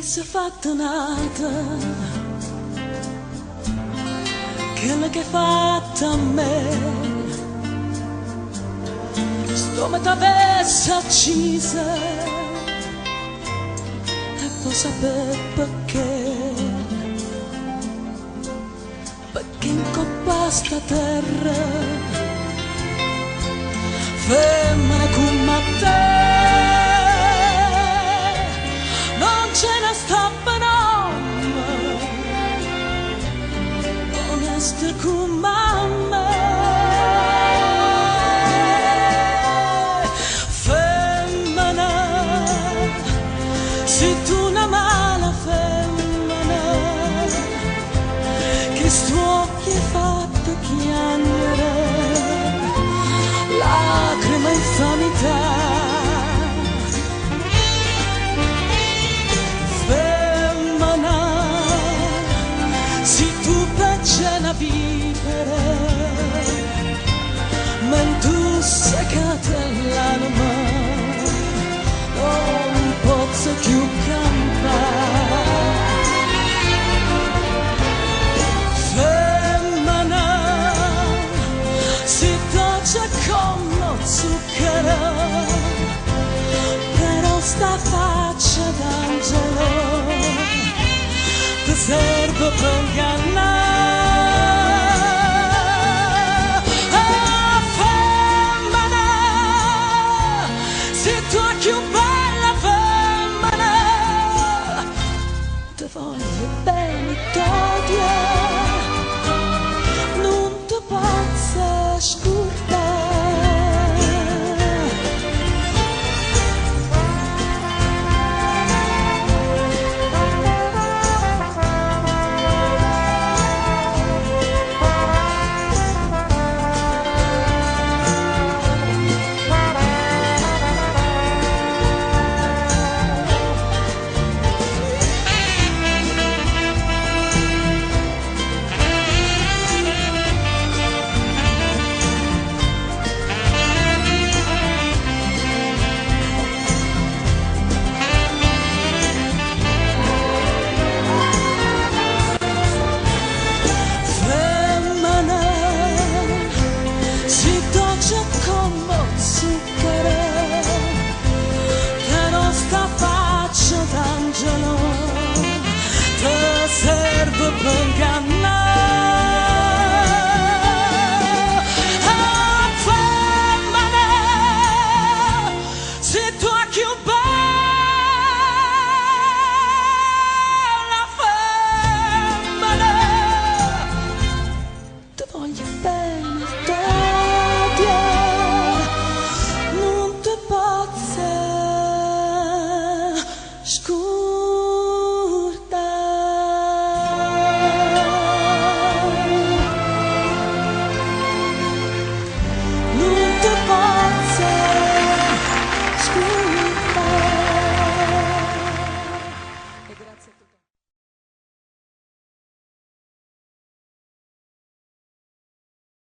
si è fatta un'altra, quella che hai fatto a me. Sto metà pezza accisa e vuoi sapere perché? Perché in coppa sta terra femmina come te non ce ne sta benone, onesta come me. Femmina, sei tu una mala femmina, che sto che fatto piangere lacrima infamità. Femmina, se tu piace la vivere, ma tu seccata l'anima, non posso più campare. Femmina, si dolce come lo zucchero, però sta faccia d'angelo ti serve per ingannare.